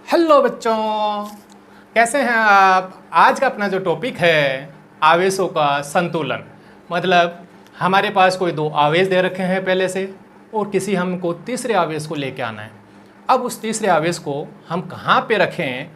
Hello बच्चों, कैसे हैं आप। आज का अपना जो टॉपिक है आवेशों का संतुलन। मतलब हमारे पास कोई दो आवेश दे रखे हैं पहले से और किसी हमको तीसरे आवेश को लेके आना है। अब उस तीसरे आवेश को हम कहाँ पे रखें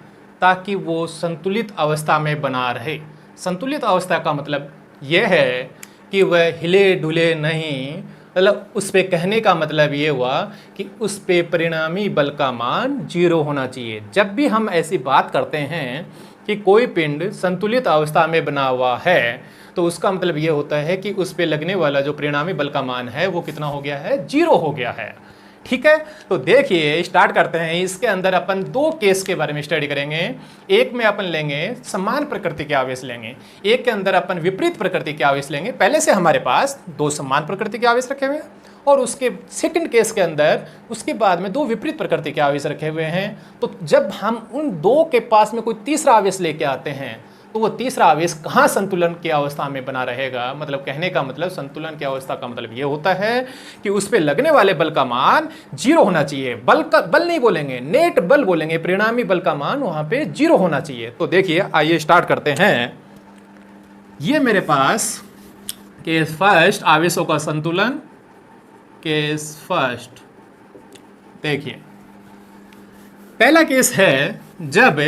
ताकि वो संतुलित अवस्था में बना रहे। संतुलित अवस्था का मतलब यह है कि वह हिले डुले नहीं। मतलब उस पे कहने का मतलब ये हुआ कि उस पे परिणामी बल का मान 0 होना चाहिए। जब भी हम ऐसी बात करते हैं कि कोई पिंड संतुलित अवस्था में बना हुआ है तो उसका मतलब ये होता है कि उस पे लगने वाला जो परिणामी बल का मान है वो कितना हो गया है, 0 हो गया है। ठीक है, तो देखिए स्टार्ट करते हैं। इसके अंदर अपन दो केस के बारे में स्टडी करेंगे। एक में अपन लेंगे समान प्रकृति के आवेश लेंगे, एक के अंदर अपन विपरीत प्रकृति के आवेश लेंगे। पहले से हमारे पास दो समान प्रकृति के आवेश रखे हुए हैं और उसके सेकंड केस के अंदर उसके बाद में दो विपरीत प्रकृति के आवेश रखे हुए हैं। तो जब हम उन दो के पास में कोई तीसरा आवेश लेके आते हैं तो वो तीसरा आवेश कहाँ संतुलन की अवस्था में बना रहेगा। मतलब कहने का मतलब संतुलन की अवस्था का मतलब ये होता है कि उस पे लगने वाले बल का मान 0 होना चाहिए। बल नहीं बोलेंगे, नेट बल बोलेंगे। परिणामी बल का मान वहां पे 0 होना चाहिए। तो देखिए आइए स्टार्ट करते हैं। ये मेरे पास केस फर्स्ट आवेशों का संतुलन, केस फर्स्ट। देखिए पहला केस है जब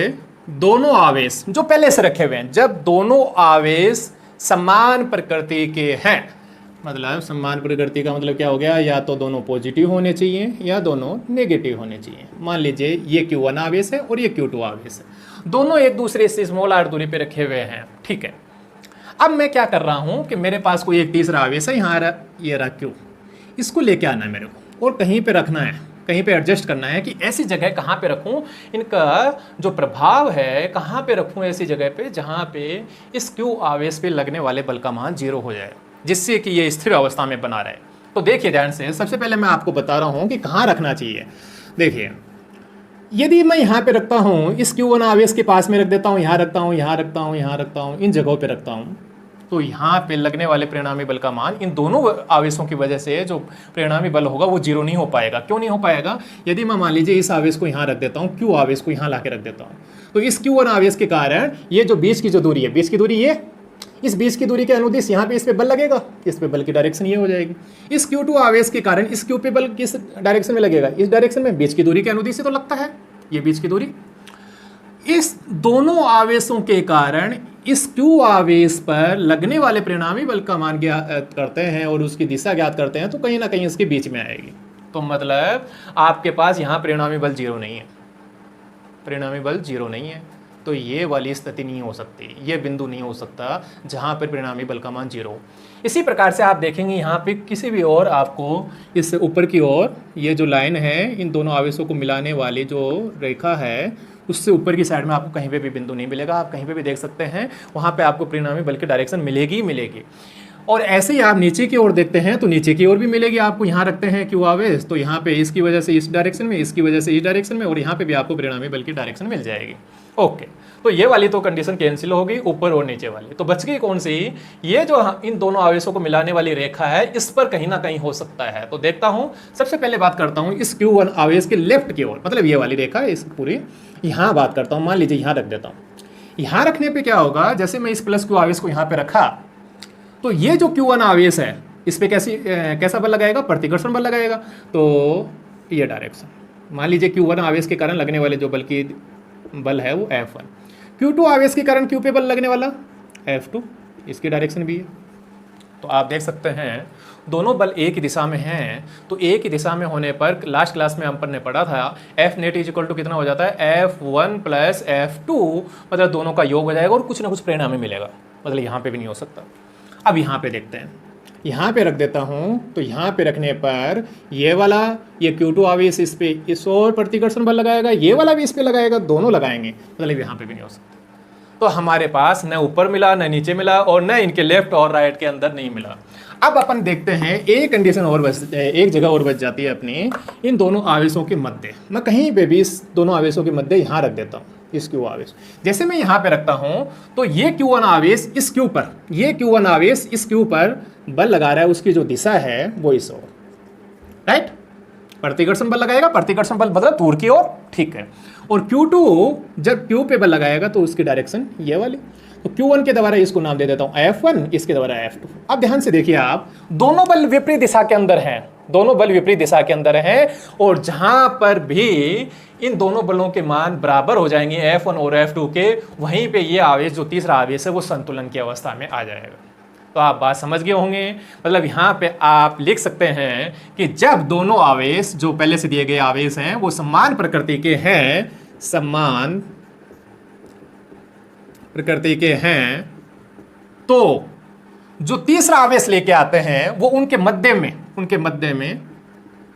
दोनों आवेश जो पहले से रखे हुए हैं, जब दोनों आवेश समान प्रकृति के हैं। मतलब समान प्रकृति का मतलब क्या हो गया, या तो दोनों पॉजिटिव होने चाहिए या दोनों नेगेटिव होने चाहिए। मान लीजिए ये Q1 आवेश है और ये Q2 आवेश है, दोनों एक दूसरे से स्मॉल r दूरी पे रखे हुए हैं। ठीक है, अब मैं क्या कर रहा हूं कि मेरे पास कोई एक तीसरा आवेश है, यहाँ ये रहा Q, इसको लेके आना है मेरे को और कहीं पे रखना है, कहीं पे एडजस्ट करना है कि ऐसी जगह कहाँ पे रखूँ, इनका जो प्रभाव है कहाँ पे रखूँ, ऐसी जगह पे जहाँ पे इस Q आवेश पे लगने वाले बल का मान 0 हो जाए, जिससे कि ये स्थिर अवस्था में बना रहे। तो देखिए ध्यान से, सबसे पहले मैं आपको बता रहा हूँ कि कहाँ रखना चाहिए। देखिए यदि मैं यहाँ पे रखता हूँ, इस Q1 आवेश के पास में रख देता हूँ, यहाँ रखता हूँ, यहाँ रखता हूँ, यहाँ रखता हूँ, इन जगहों पे रखता हूँ, तो यहाँ पे लगने वाले परिणामी बल का मान इन दोनों आवेशों की वजह से जो परिणामी बल होगा वो 0 नहीं हो पाएगा। क्यों नहीं हो पाएगा? यदि मैं मान लीजिए इस आवेश को यहाँ रख देता हूँ, Q आवेश को यहाँ ला के रख देता हूँ, तो इस Q1 आवेश के कारण ये जो बीच की जो दूरी है, बीच की दूरी ये, इस बीच की दूरी के अनुदिश यहाँ पे इस पे बल लगेगा, इस पे बल की डायरेक्शन ये हो जाएगी। इस Q2 आवेश के कारण इस Q पे बल किस डायरेक्शन में लगेगा, इस डायरेक्शन में, बीच की दूरी के अनुदिश से तो लगता है ये बीच की दूरी। इस दोनों आवेशों के कारण इस Q आवेश पर लगने वाले परिणामी बल का मान ज्ञात करते हैं और उसकी दिशा ज्ञात करते हैं, तो कहीं ना कहीं इसके बीच में आएगी। तो मतलब आपके पास यहाँ परिणामी बल 0 नहीं है, परिणामी बल 0 नहीं है, तो ये वाली स्थिति नहीं हो सकती, ये बिंदु नहीं हो सकता जहाँ पर परिणामी बल का मान 0 हो। इसी प्रकार से आप देखेंगे यहाँ पे किसी भी और आपको इस ऊपर की ओर ये जो लाइन है, इन दोनों आवेशों को मिलाने वाली जो रेखा है, उससे ऊपर की साइड में आपको कहीं पे भी बिंदु नहीं मिलेगा। आप कहीं पे भी देख सकते हैं, वहाँ पे आपको परिणामी बल की डायरेक्शन मिलेगी ही मिलेगी। और ऐसे ही आप नीचे की ओर देखते हैं तो नीचे की ओर भी मिलेगी आपको। यहाँ रखते हैं Q आवेश, तो यहाँ पे इसकी वजह से इस डायरेक्शन में, इसकी वजह से इस डायरेक्शन में, और यहाँ पे भी आपको परिणामी बल की डायरेक्शन मिल जाएगी। ओके, तो ये वाली तो कंडीशन कैंसिल होगी, ऊपर और नीचे वाली। तो बच गई कौन सी? ये जो इन दोनों आवेशों को मिलाने वाली रेखा है, इस पर कहीं ना कहीं हो सकता है। तो देखता हूँ, सबसे पहले बात करता हूँ इस Q1 आवेश के लेफ्ट की ओर, मतलब ये वाली रेखा इस पूरी, यहाँ बात करता हूँ। मान लीजिए यहाँ रख देता हूँ। यहाँ रखने पे क्या होगा, जैसे मैं इस प्लस Q आवेश को यहाँ पे रखा तो ये जो Q1 आवेश है इस पे कैसा बल लगाएगा, प्रतिकर्षण बल लगाएगा। तो ये डायरेक्शन, मान लीजिए Q1 आवेश के कारण लगने वाले जो बल है वो F1, Q2 आवेश के कारण Q पे बल लगने वाला F2, इसकी डायरेक्शन भी है। तो आप देख सकते हैं दोनों बल एक ही दिशा में हैं, तो एक ही दिशा में होने पर लास्ट क्लास में हम पर ने पढ़ा था F net is equal to कितना हो जाता है, F1 प्लस F2, मतलब दोनों का योग हो जाएगा और कुछ ना कुछ परिणामी मिलेगा। मतलब यहाँ पे भी नहीं हो सकता। अब यहाँ पे देखते हैं, यहाँ पे रख देता हूँ, तो यहाँ पे रखने पर ये वाला, ये Q2 आवेश इस पे इस और प्रतिकर्षण बल लगाएगा, ये वाला भी इस पे लगाएगा, दोनों लगाएंगे, मतलब यहाँ पे भी नहीं हो सकता। तो हमारे पास न ऊपर मिला, न नीचे मिला, और न इनके लेफ्ट और राइट के अंदर नहीं मिला। अब अपन देखते हैं एक कंडीशन और बच, एक जगह और बच जाती है अपनी, इन दोनों आवेशों के मध्य। मैं कहीं पे भी इस दोनों आवेशों के मध्य यहाँ रख देता हूँ इस Q आवेश। जैसे मैं यहाँ पे रखता हूँ तो ये Q1 आवेश इस Q पर, ये Q1 आवेश इस Q पर बल लगा रहा है, उसकी जो दिशा है वो इस ओर, राइट। प्रतिकर्षण बल लगाएगा, प्रतिकर्षण बल मतलब दूर की ओर, ठीक है। और Q2 जब Q पे बल लगाएगा तो उसकी डायरेक्शन ये वाली, तो Q1 के द्वारा इसको नाम दे देता हूं F1, इसके द्वारा F2। अब ध्यान से देखिए आप, दोनों बल विपरीत दिशा के अंदर हैं, दोनों बल विपरीत दिशा के अंदर हैं, और जहां पर भी इन दोनों बलों के मान बराबर हो जाएंगे F1 और F2 के, वहीं पे ये आवेश जो तीसरा आवेश है वो संतुलन की अवस्था में आ जाएगा। तो आप बात समझ गए होंगे। मतलब यहाँ पे आप लिख सकते हैं कि जब दोनों आवेश जो पहले से दिए गए आवेश हैं वो समान प्रकृति के हैं, समान प्रकृति के हैं, तो जो तीसरा आवेश लेके आते हैं वो उनके मध्य में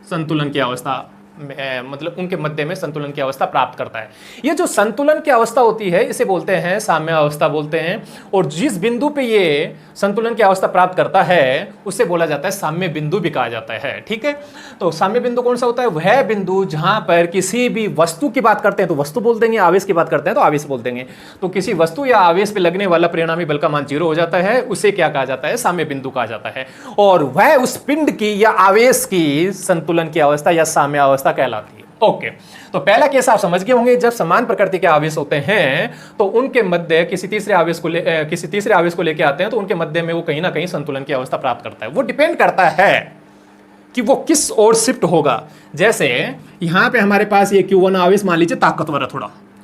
संतुलन की अवस्था मतलब उनके मध्य में संतुलन की अवस्था प्राप्त करता है। ये जो संतुलन की अवस्था होती है इसे बोलते हैं साम्य अवस्था बोलते हैं, और जिस बिंदु पे ये संतुलन की अवस्था प्राप्त करता है उसे बोला जाता है साम्य बिंदु भी कहा जाता है, ठीक है। तो साम्य बिंदु कौन सा होता है? वह बिंदु जहां पर किसी भी वस्तु की बात करते हैं तो वस्तु बोल देंगे, आवेश की बात करते हैं तो आवेश बोल देंगे। तो किसी वस्तु या आवेश पे लगने वाला परिणामी बल का मान 0 हो जाता है, उसे क्या कहा जाता है? साम्य बिंदु कहा जाता है। और वह उस पिंड की या आवेश की संतुलन की अवस्था या साम्य अवस्था कहलाती है। ओके, तो पहला केस आप समझ गए होंगे, जब समान प्रकृति के आवेश होते हैं तो उनके मध्य किसी तीसरे आवेश को लेके आते हैं तो उनके मध्य में वो कहीं ना कहीं संतुलन की अवस्था प्राप्त करता है। वो डिपेंड करता है कि वो किस ओर शिफ्ट होगा। जैसे यहां पे हमारे पास ये Q1 आवेश मान लीजिए ताकतवर है,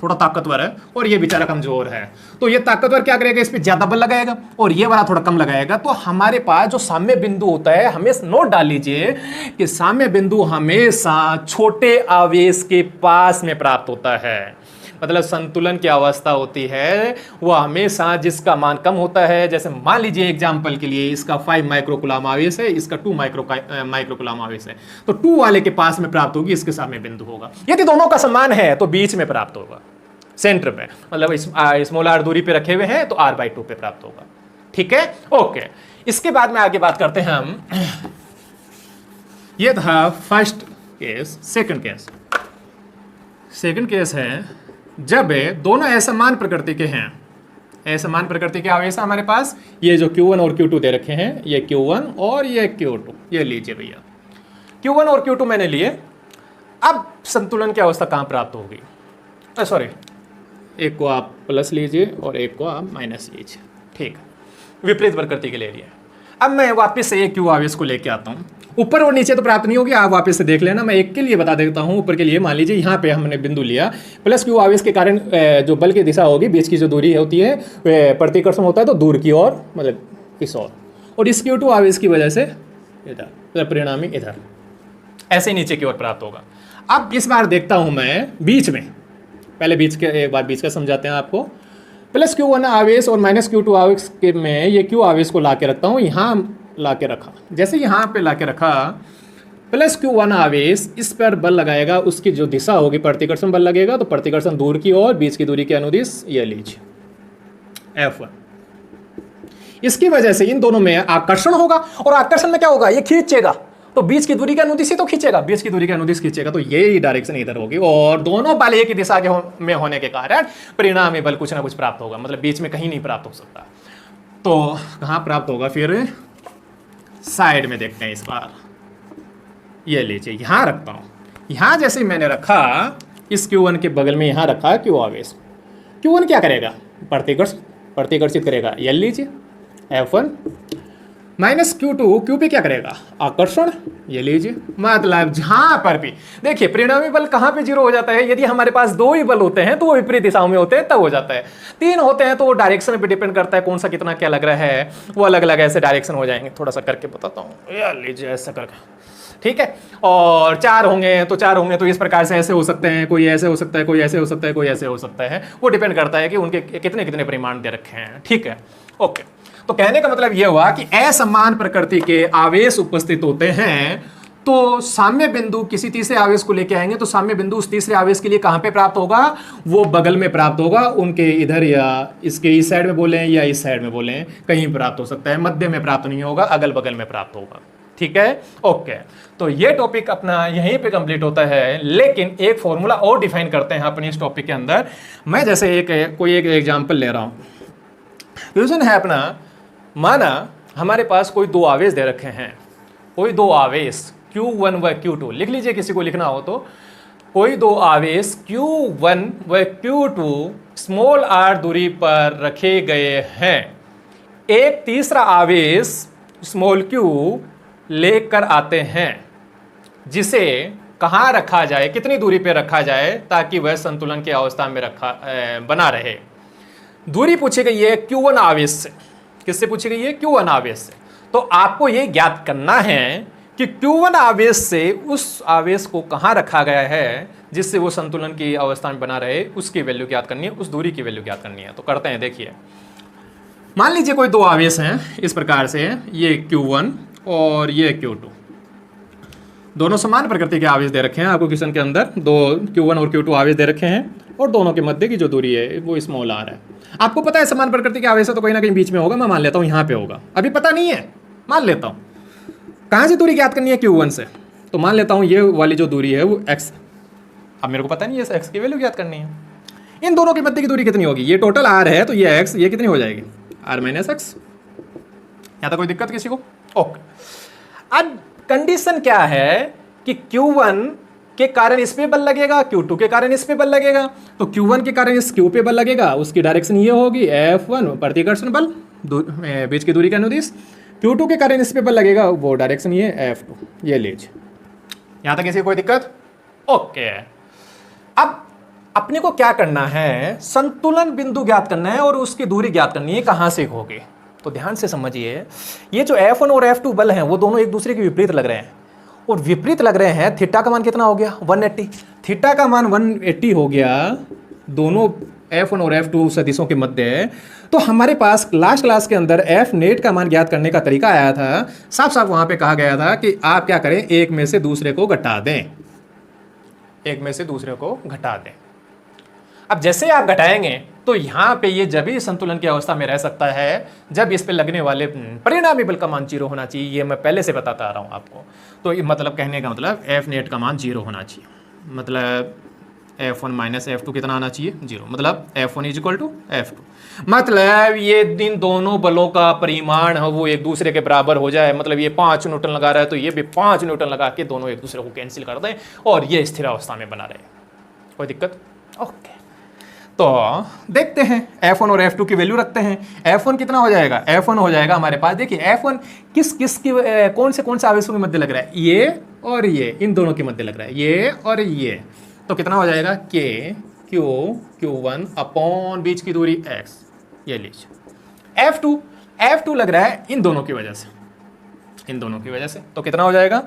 थोड़ा ताकतवर है, और ये बेचारा कमजोर है, तो ये ताकतवर क्या करेगा? इस पे ज्यादा बल लगाएगा और ये वाला थोड़ा कम लगाएगा। तो हमारे पास जो साम्य बिंदु होता है, हमेशा नोट डाल लीजिए कि साम्य बिंदु हमेशा छोटे आवेश के पास में प्राप्त होता है। मतलब संतुलन की अवस्था होती है वो हमेशा जिसका मान कम होता है, जैसे मान लीजिए एग्जाम्पल के लिए इसका 5 माइक्रोकुलाम आवेश है, इसका 2 माइक्रोकुलाम आवेश है, तो 2 वाले के पास में प्राप्त होगी, इसके सामने बिंदु होगा। यदि दोनों का समान है तो बीच में प्राप्त होगा, सेंटर पे, मतलब स्मॉल r दूरी पे रखे हुए हैं तो r/2 पे प्राप्त होगा, ठीक है। ओके, इसके बाद में आगे बात करते हैं हम। ये था फर्स्ट केस। सेकंड केस है जब दोनों असमान प्रकृति के हैं, असमान प्रकृति के आवेश हमारे पास, ये जो Q1 और Q2 दे रखे हैं, ये Q1 और ये Q2, ये लीजिए भैया, Q1 और Q2 मैंने लिए। अब संतुलन की अवस्था कहाँ प्राप्त होगी? सॉरी, एक को आप प्लस लीजिए और एक को आप माइनस लीजिए, ठीक, विपरीत प्रकृति के ले लिए। अब मैं वापस से एक Q आवेश को लेके आता हूँ। ऊपर और नीचे तो प्राप्त नहीं होगी, आप वापस से देख लेना। मैं एक के लिए बता देता हूँ। ऊपर के लिए मान लीजिए यहाँ पे हमने बिंदु लिया, प्लस Q आवेश के कारण जो बल की दिशा होगी, बीच की जो दूरी होती है प्रतिकर्षण होता है तो दूर की ओर, मतलब इस और इस Q2 आवेश की वजह से इधर, परिणामी इधर, ऐसे नीचे की ओर प्राप्त होगा। अब इस बार देखता हूँ मैं बीच में, पहले बीच के एक बार बीच का समझाते हैं आपको। प्लस Q1 आवेश और माइनस Q2 आवेश के में ये Q आवेश को ला के रखता हूँ, यहाँ ला के रखा, जैसे यहाँ पे ला के रखा, प्लस Q1 आवेश इस पर बल लगाएगा, उसकी जो दिशा होगी प्रतिकर्षण बल लगेगा, तो प्रतिकर्षण दूर की ओर, बीच की दूरी के अनुदिश, ये लीजिए F1। इसकी वजह से इन दोनों में आकर्षण होगा, और आकर्षण में क्या होगा? ये खींचेगा, तो बीच की दूरी के अनुदिश ही तो खींचेगा, बीच की दूरी के अनुदिश खींचेगा, तो ये डायरेक्शन इधर होगी, और दोनों बल एक ही दिशा के में होने के कारण परिणामी बल कुछ ना कुछ प्राप्त होगा, मतलब बीच में कहीं नहीं प्राप्त हो सकता। तो कहाँ प्राप्त होगा? फिर साइड में देखते हैं इस बार। ये लीजिए, यहाँ रखता हूँ, यहाँ जैसे मैंने रखा, इस Q1 के बगल में यहाँ रखा Q आवेश। Q1 क्या करेगा? प्रतिकर्षित करेगा, ये लीजिए F1, माइनस Q2, Q पे क्या करेगा? आकर्षण, ये लीजिए। मतलब जहां पर भी देखिए परिणामी बल कहां पे 0 हो जाता है? यदि हमारे पास 2 ही बल होते हैं तो वो विपरीत दिशाओं में होते हैं तब हो जाता है। 3 होते हैं तो वो डायरेक्शन पे डिपेंड करता है, कौन सा कितना क्या लग रहा है, वो अलग अलग ऐसे डायरेक्शन हो जाएंगे। थोड़ा सा करके बताता हूँ, ये लीजिए ऐसा करके, ठीक है। और 4 होंगे तो इस प्रकार से ऐसे हो सकते हैं, कोई ऐसे हो सकता है, कोई ऐसे हो सकता है, कोई ऐसे हो सकता है, वो डिपेंड करता है कि उनके कितने कितने परिमाण दे रखे हैं, ठीक है। ओके, तो कहने का मतलब यह हुआ कि असमान प्रकृति के आवेश उपस्थित होते हैं तो साम्य बिंदु किसी तीसरे आवेश को लेके आएंगे, तो साम्य बिंदु उस तीसरे आवेश के लिए कहां पे प्राप्त होगा? वो बगल में प्राप्त होगा, उनके इधर या इसके इस साइड में बोलें या इस साइड में बोलें, कहीं प्राप्त हो सकता है, मध्य में प्राप्त नहीं होगा, अगल बगल में प्राप्त होगा, ठीक है। ओके, तो ये टॉपिक अपना यहीं पे कंप्लीट होता है, लेकिन एक फॉर्मूला और डिफाइन करते हैं अपने इस टॉपिक के अंदर। मैं जैसे कोई एक एग्जाम्पल ले रहा हूँ। क्वेश्चन है अपना, माना हमारे पास कोई 2 आवेश दे रखे हैं, कोई 2 आवेश Q1 व Q2, लिख लीजिए किसी को लिखना हो तो, कोई दो आवेश Q1 व Q2 स्मॉल r दूरी पर रखे गए हैं, एक तीसरा आवेश स्मॉल q लेकर आते हैं, जिसे कहाँ रखा जाए, कितनी दूरी पर रखा जाए ताकि वह संतुलन की अवस्था में बना रहे। दूरी पूछी गई है Q1 आवेश से। किससे पूछी गई है? Q1 आवेश से। तो आपको यह ज्ञात करना है कि Q1 आवेश से उस आवेश को कहाँ रखा गया है जिससे वो संतुलन की अवस्था में बना रहे, उसकी वैल्यू ज्ञात करनी है, उस दूरी की वैल्यू ज्ञात करनी है। तो करते हैं, देखिए मान लीजिए कोई दो आवेश हैं इस प्रकार से, ये Q1 और ये Q2, दोनों समान प्रकृति के आवेश दे रखे हैं आपको क्वेश्चन के अंदर। दो Q1 और Q2 आवेश दे रखे हैं और दोनों के मध्य की जो दूरी है वो स्मॉल r है। आपको पता है समान प्रकृति के आवेश है तो कहीं ना कहीं बीच में होगा, मैं मान लेता हूँ यहाँ पे होगा, अभी पता नहीं है, मान लेता हूँ। कहाँ से दूरी ज्ञात करनी है? Q1 से। तो मान लेता हूँ ये वाली जो दूरी है वो x, अब मेरे को पता नहीं है x की वैल्यू ज्ञात करनी है। इन दोनों के मध्य की दूरी कितनी होगी? ये टोटल r है तो ये x, ये कितनी हो जाएगी? r minus x. यहाँ तक कोई दिक्कत किसी को? ओके। अब कंडीशन क्या है कि Q1 के कारण इस पे बल लगेगा, Q2 के कारण इस पे बल लगेगा। तो Q1 के कारण इस Q पे बल लगेगा, उसकी डायरेक्शन ये होगी F1 प्रतिकर्षण बल बीच की दूरी के अनुदिश। Q2 के कारण इस पे बल लगेगा, वो डायरेक्शन ये F2, ये लीजिए। यहां तक किसी को कोई दिक्कत? ओके। अब अपने को क्या करना है? संतुलन बिंदु ज्ञात करना है और उसकी दूरी ज्ञात करनी है, कहां से होगी। तो ध्यान से समझिए, ये जो F1 और F2 बल हैं वो दोनों एक दूसरे के विपरीत लग रहे हैं, और विपरीत लग रहे हैं। थीटा का मान कितना हो गया? 180। थीटा का मान 180 हो गया दोनों F1 और F2 सदिशों के मध्य। तो हमारे पास लास्ट क्लास के अंदर F नेट का मान ज्ञात करने का तरीका आया था। साफ साफ वहां पे कहा गया था कि आप क्या करें, एक में से दूसरे को घटा दें, एक में से दूसरे को घटा दें। अब जैसे आप घटाएंगे तो यहाँ पे ये जब ही संतुलन की अवस्था में रह सकता है जब इस पे लगने वाले परिणामी बल का मान 0 होना चाहिए। ये मैं पहले से बताता आ रहा हूँ आपको। तो ये मतलब कहने का मतलब F नेट का मान 0 होना चाहिए, मतलब F1 माइनस F2 कितना आना चाहिए? 0। मतलब F1 is equal to F2, मतलब ये इन दोनों बलों का परिमाण है वो एक दूसरे के बराबर हो जाए। मतलब ये 5 न्यूटन लगा रहा है तो ये भी 5 न्यूटन लगा के दोनों एक दूसरे को कैंसिल कर दें और ये स्थिर अवस्था में बना रहे। कोई दिक्कत? ओके। तो देखते हैं F1 और F2 की वैल्यू रखते हैं। F1 कितना हो जाएगा? F1 हो जाएगा हमारे पास, देखिए F1 किस की कौन से आवेशों के मध्य लग रहा है? ये और ये, इन दोनों के मध्य लग रहा है, ये और ये। तो कितना हो जाएगा? K Q1 अपॉन बीच की दूरी x, ये लीजिए। F2 लग रहा है इन दोनों की वजह से, इन दोनों की वजह से। तो कितना हो जाएगा?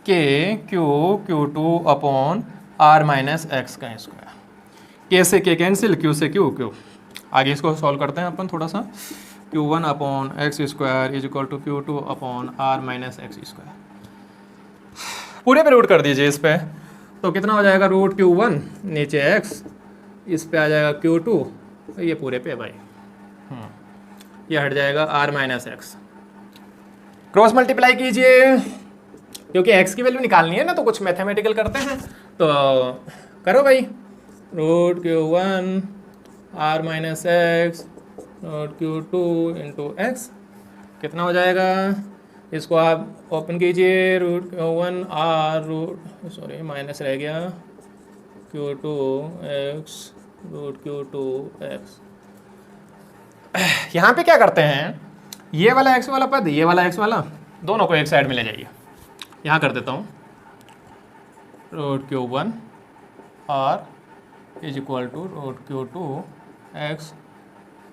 K Q2 upon r minus x का स्क्वायर। K से K कैंसिल, Q से Q। आगे इसको सॉल्व करते हैं अपन थोड़ा सा। Q1 upon x square is equal to Q2 upon r minus x square. पूरे पे रूट कर दीजिए इस पे, तो कितना हो जाएगा? रूट Q1 नीचे x, इस पे आ जाएगा Q2, तो ये पूरे पे भाई ये हट जाएगा r minus x. Cross multiply कीजिए क्योंकि x की वैल्यू निकालनी है ना, तो कुछ मैथमेटिकल करते हैं। तो करो भाई, root Q1 r minus x root Q2 into x, कितना हो जाएगा? इसको आप ओपन कीजिए, root Q1 r root sorry minus रह गया Q2 x root Q2 x। यहाँ पे क्या करते हैं, ये वाला x वाला पद, ये वाला x वाला, दोनों को एक साइड में ले जाइए। यहाँ कर देता हूँ root Q1 r is equal to root Q2 x,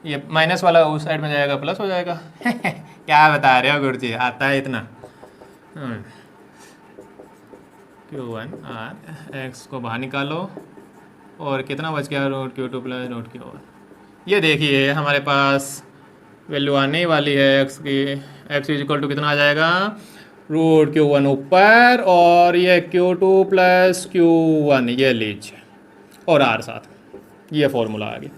ये माइनस वाला उस साइड में जाएगा, प्लस हो जाएगा। क्या बता रहे हो गुरुजी, आता है इतना। Q1 r x को बाहर निकालो और कितना बच गया? रूट Q2 प्लस रूट Q1। ये देखिए हमारे पास वैल्यू आने वाली है x की। x इज इक्वल टू कितना आ जाएगा? रूट Q1 ऊपर और ये Q2 प्लस Q1, ये लीजिए, और r साथ, ये फॉर्मूला आ गया।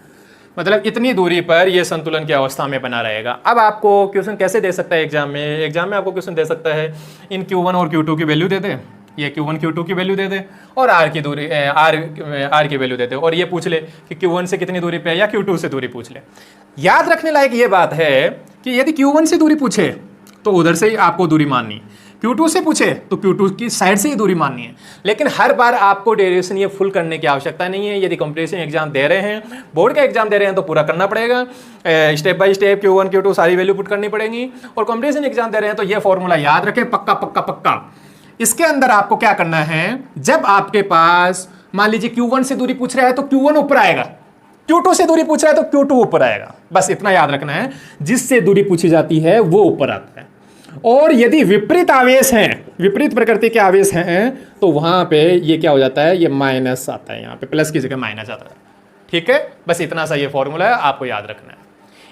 मतलब इतनी दूरी पर ये संतुलन की अवस्था में बना रहेगा। अब आपको क्वेश्चन कैसे दे सकता है एग्जाम में? एग्जाम में आपको क्वेश्चन दे सकता है इन Q1 और Q2 की वैल्यू दे दे, ये Q1 Q2 की वैल्यू दे दे और r की दूरी r की वैल्यू दे दे, और ये पूछ ले कि Q1 से कितनी दूरी पे है या Q2 से दूरी पूछ ले। याद रखने लायक ये बात है कि यदि Q1 से दूरी पूछे तो उधर से ही आपको दूरी माननी, Q2 से पूछे तो Q2 की साइड से ही दूरी माननी है। लेकिन हर बार आपको डेरिवेशन ये फुल करने की आवश्यकता नहीं है। यदि कंपटीशन एग्जाम दे रहे हैं, बोर्ड का एग्जाम दे रहे हैं, तो पूरा करना पड़ेगा, step by step Q1 Q2 सारी वैल्यू पुट करनी पड़ेगी। और कंपटीशन एग्जाम दे रहे हैं तो ये फॉर्मूला याद रखें, पक्का पक्का पक्का। इसके अंदर आपको क्या करना है, जब आपके पास मान लीजिए Q1 से दूरी पूछ रहा है तो Q1 ऊपर आएगा, Q2 से दूरी पूछ रहा है तो Q2 ऊपर आएगा। बस इतना याद रखना है, जिससे दूरी पूछी जाती है वो ऊपर आता है। और यदि विपरीत आवेश हैं, विपरीत प्रकृति के आवेश हैं, तो वहां पे ये क्या हो जाता है, ये माइनस आता है, यहाँ पे प्लस की जगह माइनस आता है। ठीक है, बस इतना सा ये फॉर्मूला है, आपको याद रखना है।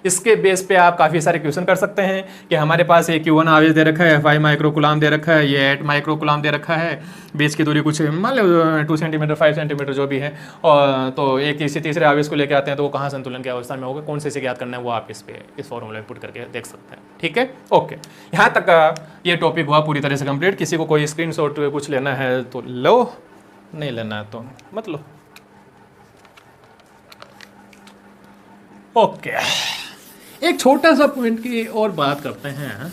इसके बेस पे आप काफ़ी सारे क्वेश्चन कर सकते हैं कि हमारे पास एक Q1 आवेश दे रखा है, 5 माइक्रोकुलाम दे रखा है, ये 8 माइक्रोकुलाम दे रखा है, बीच की दूरी कुछ मान लो 2 सेंटीमीटर 5 सेंटीमीटर जो भी है, और तो एक किसी तीसरे आवेश को लेकर आते हैं तो वो कहाँ संतुलन की अवस्था में होगा, कौन से ज्ञात करना है, वो आप इस फॉर्मूले में पुट करके देख सकते हैं। ठीक है, ओके, यहाँ तक ये टॉपिक हुआ पूरी तरह से कंप्लीट। किसी को कोई स्क्रीनशॉट कुछ लेना है तो लो, नहीं लेना है तो मत लो। ओके, एक छोटा सा पॉइंट की और बात करते हैं।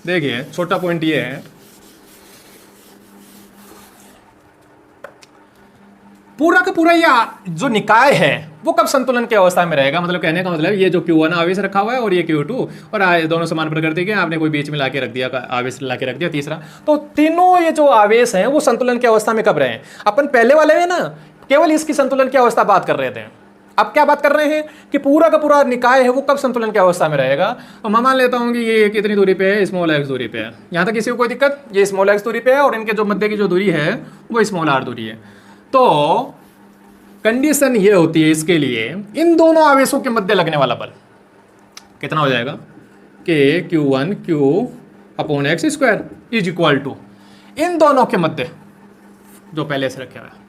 देखिए, छोटा पॉइंट ये है, पूरा का पूरा ये जो निकाय है वो कब संतुलन की अवस्था में रहेगा। मतलब कहने का मतलब ये जो Q1 आवेश रखा हुआ है और ये Q2, और दोनों समान प्रकृति के, आपने कोई बीच में लाके रख दिया, आवेश लाके रख दिया तीसरा, तो तीनों ये जो आवेश हैं वो संतुलन की अवस्था में कब रहे। अपन पहले वाले में ना केवल इसकी संतुलन की अवस्था बात कर रहे थे, अब क्या बात कर रहे हैं कि पूरा का पूरा निकाय है वो कब संतुलन की अवस्था में रहेगा। तो मैं मान लेता हूं कि ये कितनी दूरी पे है, स्मॉल x दूरी पे है, यहां तक किसी को कोई दिक्कत, ये स्मॉल x दूरी पे है और इनके जो मध्य की जो दूरी है वो स्मॉल r दूरी है। तो कंडीशन ये होती है इसके लिए, इन दोनों आवेशों के मध्य लगने वाला बल कितना हो जाएगा, कि Q1 Q/x² is equal to इन दोनों के मध्य जो पहले से रखे हुआ है,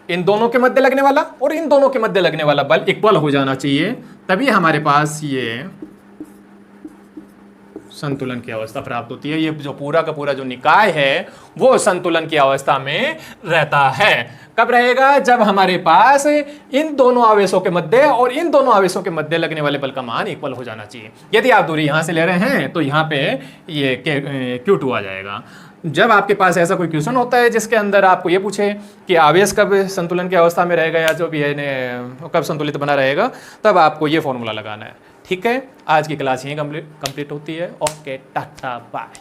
इन दोनों के मध्य लगने वाला और इन दोनों के मध्य लगने वाला बल इक्वल हो जाना चाहिए, तभी हमारे पास ये संतुलन की अवस्था प्राप्त होती है। ये जो पूरा का पूरा जो निकाय है वो संतुलन की अवस्था में रहता है। कब रहेगा, जब हमारे पास इन दोनों आवेशों के मध्य और इन दोनों आवेशों के मध्य लगने वाले बल का मान इक्वल हो जाना चाहिए। यदि आप दूरी यहां से ले रहे हैं तो यहाँ पे ये Q2 आ जाएगा। जब आपके पास ऐसा कोई क्वेश्चन होता है जिसके अंदर आपको ये पूछे कि आवेश कब संतुलन की अवस्था में रहेगा या जो भी है कब संतुलित बना रहेगा, तब आपको ये फॉर्मूला लगाना है। ठीक है, आज की क्लास यहीं कंप्लीट होती है। Okay, tata bye.